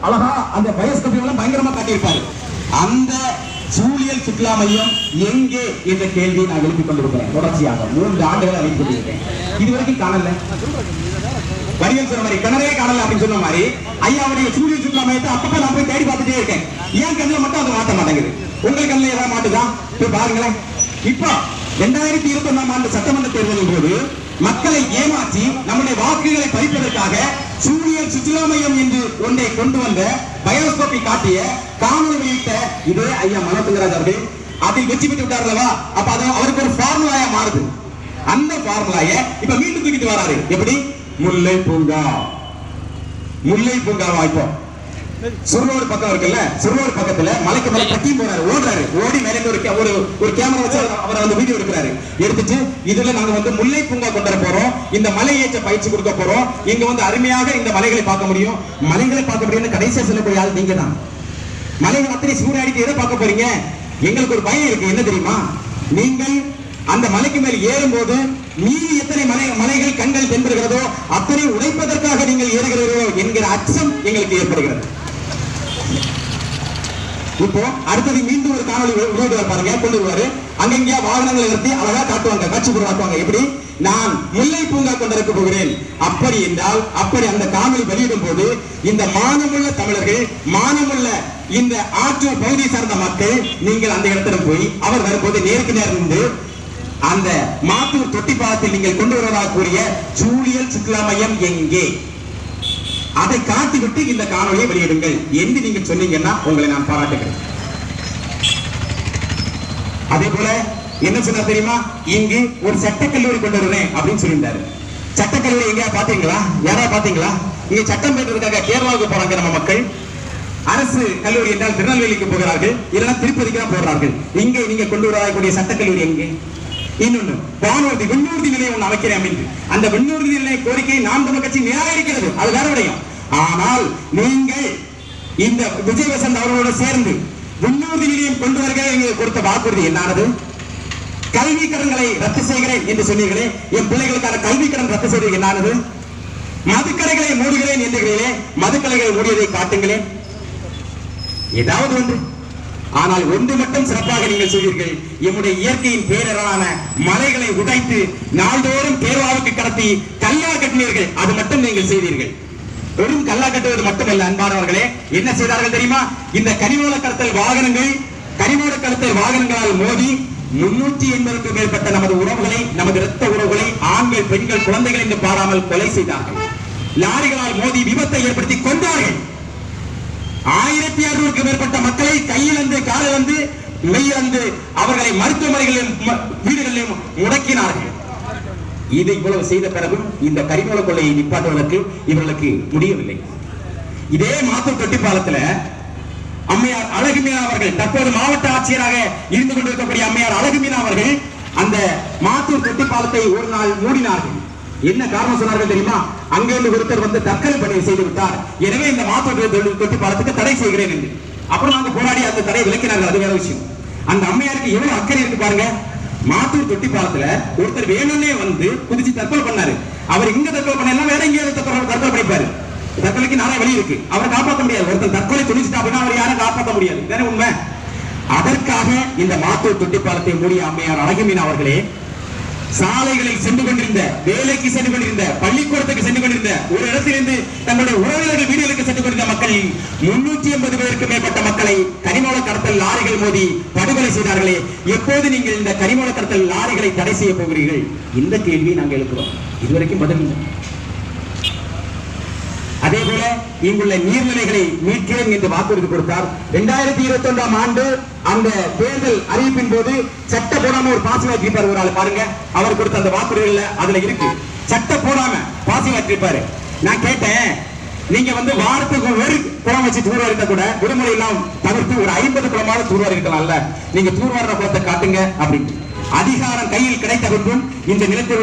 அழகா அந்த பயோஸ்கோப் பயங்கரமா காட்டியிருப்பாரு. அந்த சூழியல் சுற்றுலா மையம் எங்கே என்ற கேள்வியை நான் எழுப்பிக் கொண்டிருக்கிறேன். தொடர்ச்சியாக 3 ஆண்டுகள் அழைத்துக் கொண்டிருக்கிறேன். இதுவரைக்கும் காணல. வடிவேல் சொன்ன மாதிரி கிணறே காணல அப்படின்னு சொன்ன மாதிரி ஐயாவுடைய சூழியல் சுற்றுலா மையத்தை அப்பப்ப நான் போய் தேடி பார்த்துட்டே இருக்கேன். ஏன் கண்ணில் மட்டும் அது மாட்ட மாட்டேங்குது? உங்கள் கண்ணில் ஏதாவது மாட்டுதான்? போய் பாருங்களேன். இப்போ 2021ஆம் ஆண்டு சட்டமன்ற தேர்தலின் போது மக்களை ஏமாற்றி நம்முடைய வாக்குகளை பறிப்பதற்காக சூழியல் சுற்றுலா மையம் என்று ஒன்றை கொண்டு வந்த பயோஸ்கோப்பை காட்டிய காணொலி வெளியிட்ட இதே ஐயா மனோ தங்கராஜ் அவர்கள் அதில் வெற்றி பெற்று விட்டார்களா? அப்ப அது அவருக்கு ஒரு ஃபார்முலாயா மாறுது. அந்த ஃபார்முலாய இப்ப மீண்டும் தூக்கிட்டு வராரு. எப்படி? முல்லை பூங்கா. முல்லை பூங்காவா? இப்போ சுருளோடு பக்கம் இருக்குல்ல, சுருளோடு பக்கத்துல மலைக்கு மேல கட்டி போறாரு, ஓடுறாரு. ஓடி மேலே ஒரு கேமரா வச்சு அவரை வந்து வீடியோ எடுக்கிறாரு. எடுத்துட்டு இதுல நாங்க வந்து முல்லை பூங்கா கொண்டு வர போறோம், இந்த மலை ஏற்ற பயிற்சி கொடுக்க போறோம், இங்க வந்து அருமையாக இந்த மலைகளை பார்க்க முடியும். மலைகளை பார்க்க முடியும்னு கடைசியா சொல்லக்கூடிய ஆள் நீங்க தான். மலைகள் அத்தனை சூடாடிட்டு எதை பார்க்க போறீங்க? எங்களுக்கு ஒரு பயம் இருக்கு. என்ன தெரியுமா? நீங்கள் அந்த மலைக்கு மேல் ஏறும்போது மீறி எத்தனை மலைகள் கண்கள் தென்படுகிறதோ அத்தனை உடைப்பதற்காக நீங்கள் ஏறுகிறீர்களோ என்கிற அச்சம் எங்களுக்கு ஏற்படுகிறது. இப்போ அடுத்தது மீண்டும் ஒரு காணொலி பாருங்க, கொண்டு வருவாரு. அங்கங்கேயா வாகனங்களை நிறுத்தி அழகா காட்டுவாங்க, காட்சி பொருளாக்குவாங்க. எப்படி? நான் முல்லை பூங்கா கொண்டிருக்க போகிறேன். அப்படி என்றால் அப்படி அந்த காணொலி வெளியிடும் போது இந்த மானமுள்ள தமிழர்கள், மானமுள்ள இந்த ஆற்றல் பகுதியை சார்ந்த மக்கள் நீங்கள் அந்த இடத்துல போய் அவர் வரும்போது நேருக்கு நேர் நின்று அந்த மாத்தூர் தொட்டிப்பாலத்தில் நீங்கள் கொண்டு வருவதாக கூறிய சூழியல் சுற்றுலா மையம் எங்கே, அதை காட்டிவிட்டு இந்த காணொலியை வெளியிடுங்கள் என்று நீங்கள் சொன்னீங்கன்னா உங்களை நான் பாராட்டுகிறேன். அதே போல என்ன சொன்னா தெரியுமா? இங்கு ஒரு சட்டக்கல்லூரி கொண்டு வருவேன் அப்படின்னு சொல்லியிருந்தாரு. சட்டக்கல்லூரி எங்க பாத்தீங்களா? யாராவது பாத்தீங்களா? இங்க சட்டம் பெற்றதுக்காக கேரளாவுக்கு போறாங்க நம்ம மக்கள். அரசு கல்லூரி என்றால் திருநெல்வேலிக்கு போகிறார்கள், இல்லைன்னா திருப்பதிக்கு தான் போகிறார்கள். இங்கே நீங்க கொண்டு வரக்கூடிய சட்டக்கல்லூரி எங்கே? இன்னொன்னு வானூர்தி விண்ணூர்தி நிலையம் ஒன்று அமைக்கிறேன் அப்படின்னு அந்த விண்ணூர்தி நிலைய கோரிக்கையை நாம் தமிழ் கட்சி நிராகரிக்கிறது. அது வேற விடயம். ஆனால் நீங்கள் இந்த விஜய் வசந்த் அவர்களோடு சேர்ந்து விண்ணூர்தி நிலையம் கொண்டு வருகிற கொடுத்த வாக்குறுதி என்னானது? கல்வி கடன்களை ரத்து செய்கிறேன் என்று சொன்னீர்களே, என் பிள்ளைகளுக்கான கல்வி கடன் ரத்து செய்வது என்னானது? மதுக்கடைகளை மூடுகிறேன் என்றீர்களே, மதுக்கடைகளை மூடியதை காட்டுங்களேன், ஏதாவது ஒன்று. ஆனால் ஒன்று மட்டும் சிறப்பாக நீங்கள் சொல்வீர்கள், எம்முடைய இயற்கையின் பேரரான மலைகளை உடைத்து நாள்தோறும் பேர்வாவுக்கு கடத்தி கல்லா கட்டினீர்கள். அது மட்டும் நீங்கள் செய்தீர்கள். வெறும் கல்லா கட்டுவது மட்டுமல்ல அன்பானவர்களே, என்ன செய்தார்கள் தெரியுமா? இந்த கனிமூல கடத்தல் வாகனங்களால் மோதி 380க்கும் மேற்பட்ட நமது உறவுகளை, நமது இரத்த உறவுகளை, ஆண்கள் பெண்கள் குழந்தைகள் என்று பாராமல் கொலை செய்தார்கள். லாரிகளால் மோதி விபத்தை ஏற்படுத்தி கொண்டார்கள். 1600க்கும் மேற்பட்ட மக்களை கையிலிருந்து காலிலிருந்து மெய்யிலிருந்து அவர்களை மருத்துவமனைகளிலும் வீடுகளிலும் முடக்கினார்கள். இதை இவ்வளவு செய்த பிறகும் இந்த கரிமூல கொள்ளையை நிப்பாட்டுவதற்கு இவர்களுக்கு முடியவில்லை. இதே மாத்தூர் தொட்டிப்பாலத்தில் அம்மையார் அழகுமீனா அவர்கள், தற்போது மாவட்ட ஆட்சியராக இருந்து கொண்டிருக்கக்கூடிய அம்மையார் அழகுமீனா அவர்கள் அந்த மாத்தூர் தொட்டிப்பாலத்தை ஒரு நாள் மூடினார்கள். என்ன காரணம் சொன்னார்கள் தெரியுமா? அங்கிருந்து ஒருத்தர் வந்து தற்கொலை பணியை செய்து விட்டார், எனவே இந்த மாத்தூர் தொட்டிப்பாலத்துக்கு தடை செய்கிறேன் என்று. அப்புறம் நாங்க போராடி அந்த தடை விலக்கினார்கள். அது வேற விஷயம். அந்த அம்மையாருக்கு எவ்வளவு அக்கறை இருக்கு பாருங்க. மாத்தூர் தொட்டிப்பாலத்துல ஒருத்தர் வேணும்னே வந்து குதிச்சு தற்கொலை பண்ணாரு. அவர் இங்க தற்கொலை பண்ணலாம், வேற எங்கேயாவது தற்கொலை பண்ணிப்பாரு. தற்கொலைக்கு நிறைய வழி இருக்கு, அவரை காப்பாற்ற முடியாது. ஒருத்தர் தற்கொலை துணிச்சுட்டா அப்படின்னா அவர் யாரும் காப்பாற்ற முடியாது. வேற உண்மை. அதற்காக இந்த மாத்தூர் தொட்டிப்பாலத்தை மூடிய அம்மையார் அழகுமீனா அவர்களே, சாலைகளில் சென்று கொண்டிருந்த, வேலைக்கு சென்று கொண்டிருந்த, பள்ளிக்கூடத்துக்கு சென்று கொண்டிருந்த, ஒரு இடத்திலிருந்து தங்களுடைய உறவினர்கள் வீடுகளுக்கு சென்று கொண்டிருந்த மக்களில் 380 பேருக்கு மேற்பட்ட மக்களை கனிமூல கடத்தல் லாரிகள் மோதி படுகொலை செய்தார்களே, எப்போது நீங்கள் இந்த கனிமூல கடத்தல் லாரிகளை தடை செய்ய போகிறீர்கள்? இந்த கேள்வி நாங்கள் எழுப்புறோம். இதுவரைக்கும் பதில் இல்லை. அதே போல இங்குள்ள நீர்நிலைகளை மீட்கிறேன் என்று வாக்குறுதி கொடுத்தார். 2021ஆம் ஆண்டு அந்த தேர்தல் அறிவிப்பின் போது சட்ட போடாம ஒரு பாசி வாக்கிருப்பார். ஒரு ஆள் பாருங்க, அவர் கொடுத்த அந்த வாக்குறுதிகள்ல அதுல இருக்கு, சட்ட போடாம பாசி வாக்கிருப்பாரு. நான் கேட்டேன், நீங்க வந்து வாரத்துக்கு ஒரு குளம் வச்சு தூர்வாரி இருந்தா கூட விடுமுறை எல்லாம் தவிர்த்து ஒரு 50 குளமாவது தூர்வாரி இருக்கலாம்ல, நீங்க தூர்வார குளத்தை காட்டுங்க அப்படின்னு. அதிகாரம் கையில் கிடைத்த பின்பும் இந்த நிலத்தில்